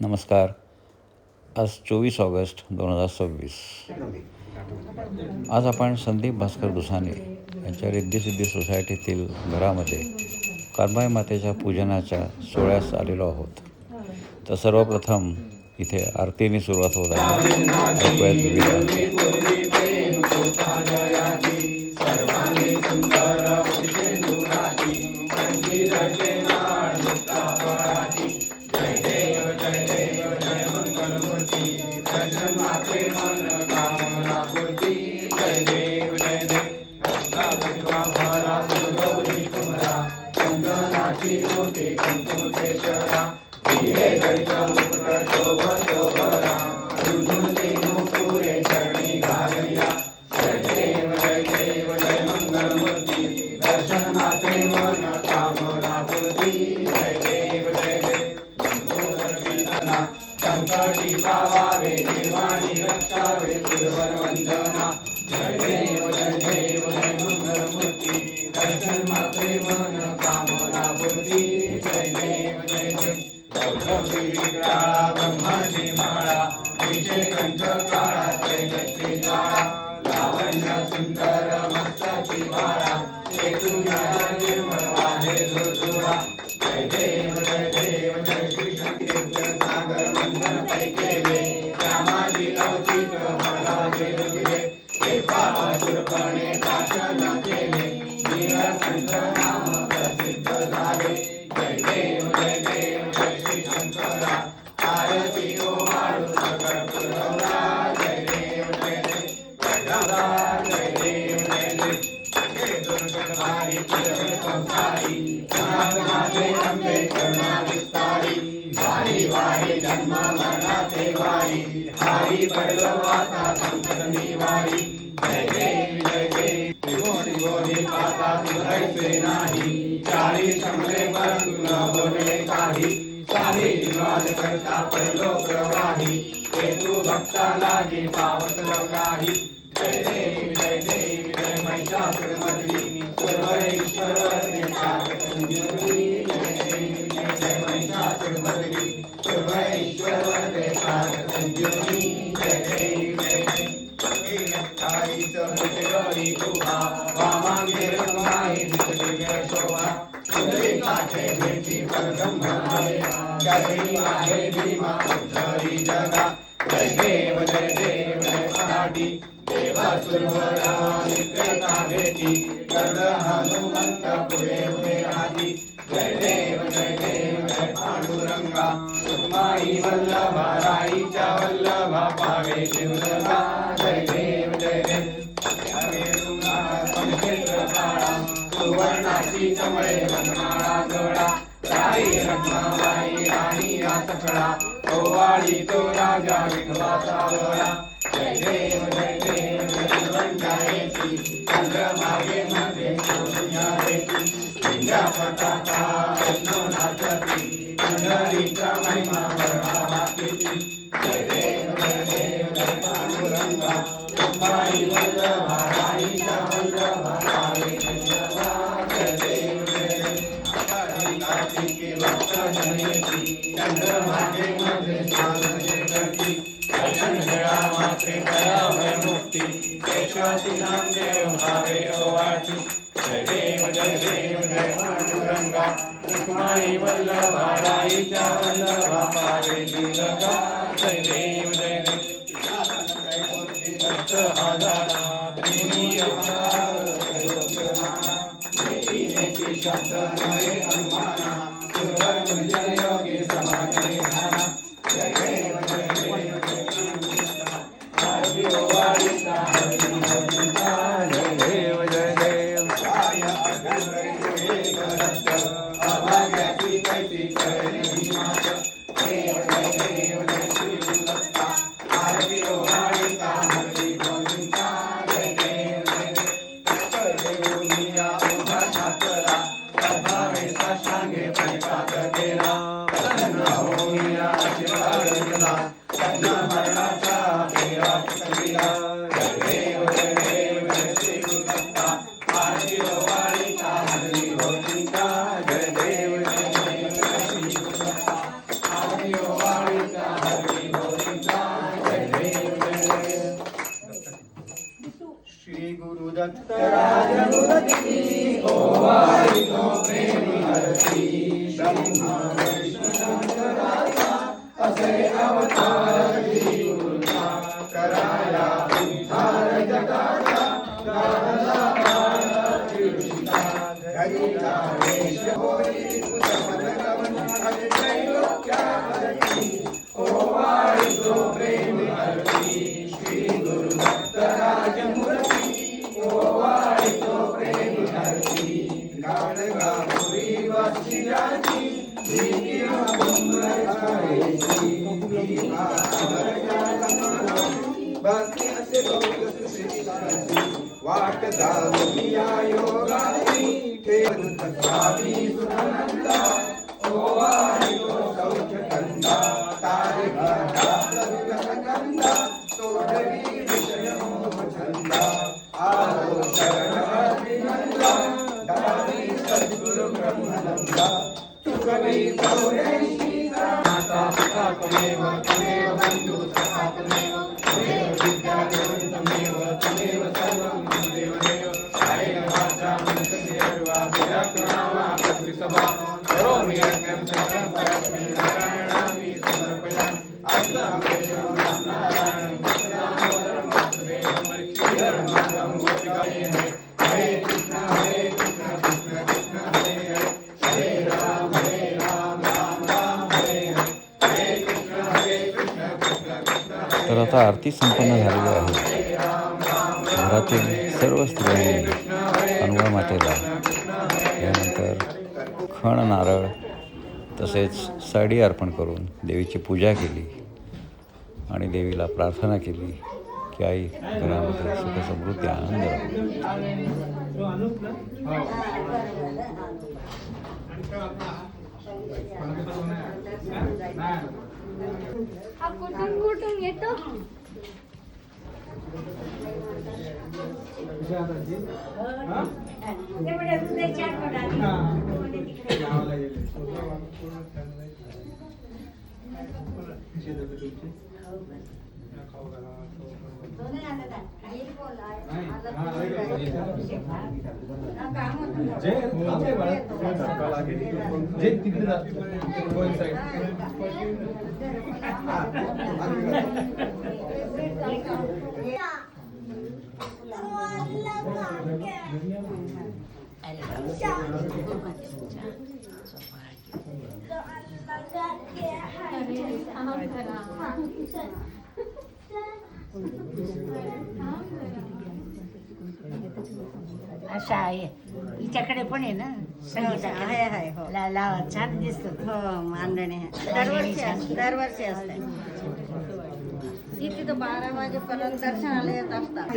नमस्कार. आज 24 ऑगस्ट 2026. आज आपण संदीप भास्कर दुसाने यांच्या रिद्धिसिद्धी सोसायटीतील घरामध्ये काळबाई मातेच्या पूजनाच्या सोहळ्यास आलेलो आहोत. तर सर्वप्रथम इथे आरतीने सुरुवात होत आहे. ऐकूयात विविध आरती. वाट जाऊया योगाची स्वामी सुनंदा ओवाळी तो सौख्य कंदा तारका कंदा तोडवी विषय मोह छंदा आलो शरणा दारी सद्गुरु ब्रह्मनंदा तुकवी चौऱ्याऐंशी माता पिता त्वमेव त्वमेव बंधू सखा त्वमेव त्वमेव विद्या त्वमेव त्वमेव सर्वं देव देव सायं वाचा मनसेर्वा विरक्तनामा प्रकृतवा करोमि यज्ञं चक्रं परस्मै नारायणामि समर्पयामि अष्टांगेषु नारायणं कृष्णावरं वासुदेवं मरीचिरमाधवं गोपिकायै हरे कृष्ण कृष्ण कृष्ण हरे हरे हरे राम राम राम हरे हरे हरे कृष्ण कृष्ण कृष्ण तर आता आरती संपन्न झालेली आहे. घरातील सर्व स्त्रियांनी अन्वय मातेला यानंतर खण नारळ तसेच साडी अर्पण करून देवीची पूजा केली आणि देवीला प्रार्थना केली की आई घरामध्ये सुख समृद्धी आनंद कुठून येतो अशा आहे हिच्याकडे पण आहे ना लावा छान दिसतो हो मांडणे दरवर्षी असते इथे तर 12 वाजेपर्यंत दर्शनाला येत असतात.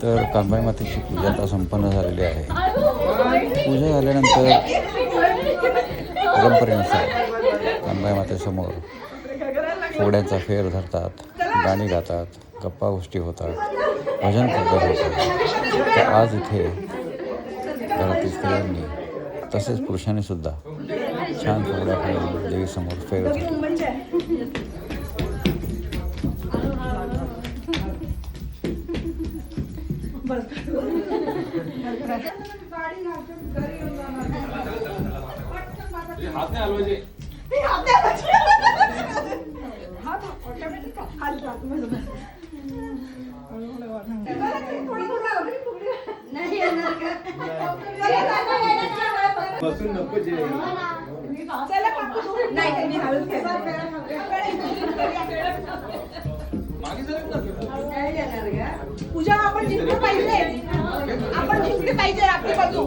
तर कानबाई मातेची पूजा आता संपन्न झालेली आहे. पूजा झाल्यानंतर परंपरेनुसार कानबाई मातेसमोर फुगड्यांचा फेर धरतात, गाणी गातात, गप्पा गोष्टी होतात, भजन कीर्तन होतात. तर आज इथे घरातील स्त्रियांनी तसेच पुरुषांनी सुद्धा छान फुगड्या खेळून देवीसमोर फेरत होते. नाही येणार का? बसून नको जे पूजा आपण जिंकलं पाहिजे, आपण जिंकले पाहिजे आपली बाजू.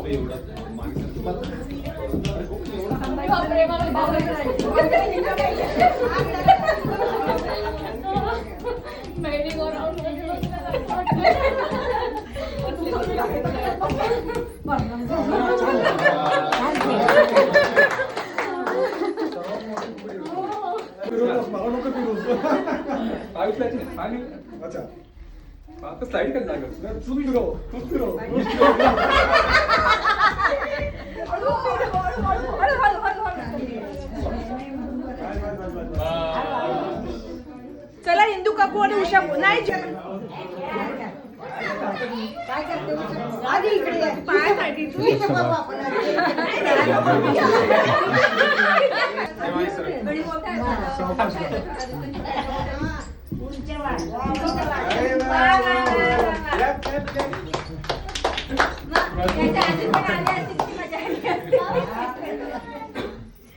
अच्छा आता साईड कर जागा तू फिरो चला इंदू काकू आणि उषा नाही काय करते? आधी इकडे ये. पायासाठी तू इथे बघू आपण. गडी मोठा आहे. उंच वाढ. याच्या आधी पण आली असती ती मजा आली असती.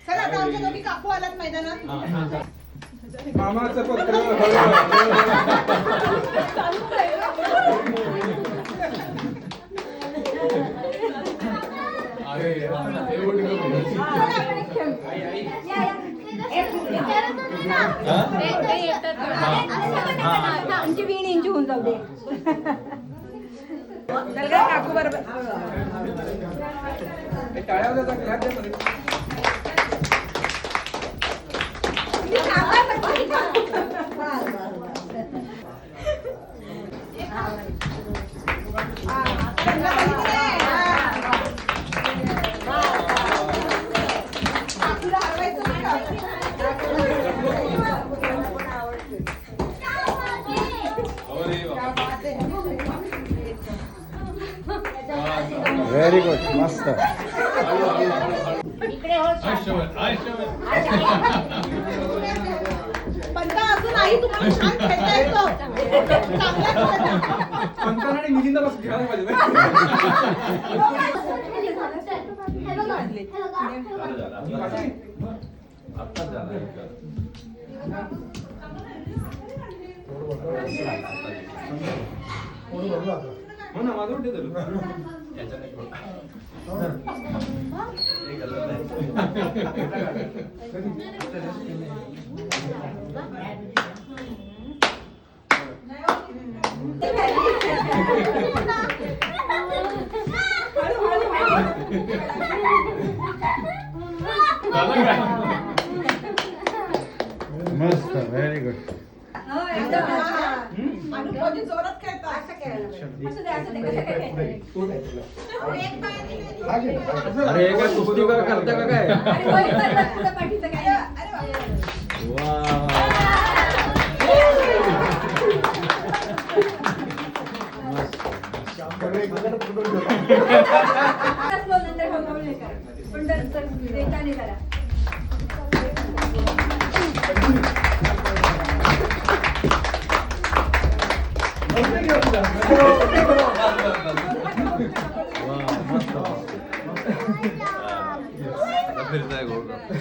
चला आता आमच्या दोघी काकू आलात मैदानात. मामाचं पत्र आमची वीण इंची होऊन जाऊ दे. चल काय काकू बरोबर. टाळ्या होत्या घरात द्या मध्ये. व्हेरी गुड, मस्त. पंता अजून आई तुम्हाला छान खेळता येतो. पंताला आणि मुलींना बस खेळायला पाहिजे हो ना माझं उठे मस्त, व्हेरी गुड. अनुभवजी जोरात खेळतात. असं खेळायला पाहिजे. असू दे, असू दे. कसं काय खेळायचं? अरे हे काय कुस्ती का करता का काय आणि वरी करतात पुढं पाठीचं काय नाही. आताच बोल, नंतर ढोंगवलं नाही करा. पण नंतर देताना करा.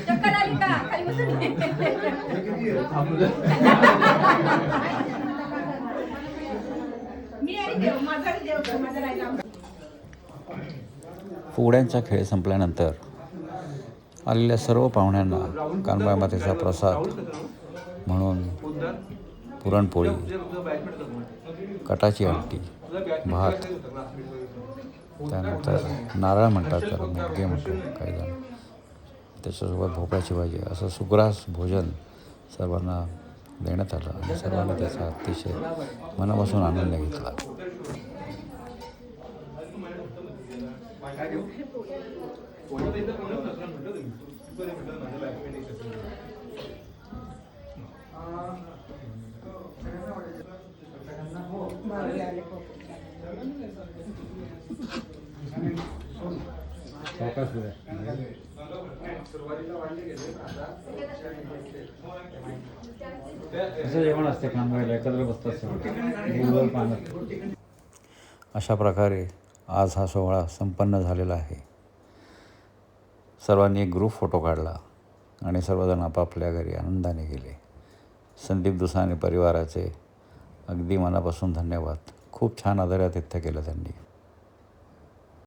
चक्कर आली का? खाली बसून घे. मी आणि देव माझा आणि देव माझा राहिला. फुगड्यांचा खेळ संपल्यानंतर आलेल्या सर्व पाहुण्यांना कानबाई मातेचा प्रसाद म्हणून पुरणपोळी, कटाची आमटी, भात, त्यानंतर नारळ म्हणतात त्याला, मुगे म्हणतो काही जण, त्याच्यासोबत भोपळ्याची भाजी, असं सुग्रास भोजन सर्वांना देण्यात आलं आणि सर्वांनी त्याचा अतिशय मनापासून आनंद घेतला. काय घेऊ कोणाला इथं कोणाला नसलं म्हटलं तुम्ही बरे म्हटलं माझं डॉक्युमेंट सुरुवातीला वाढले गेले असं जेवण असते कामगाराला एकत्र बसतात सगळे पाण्यात. अशा प्रकारे आज हा सोहळा संपन्न झालेला आहे. सर्वांनी एक ग्रुप फोटो काढला आणि सर्वजण आपापल्या घरी आनंदाने गेले. संदीप दुसाने परिवाराचे अगदी मनापासून धन्यवाद. खूप छान आदरातिथ्य केलं त्यांनी.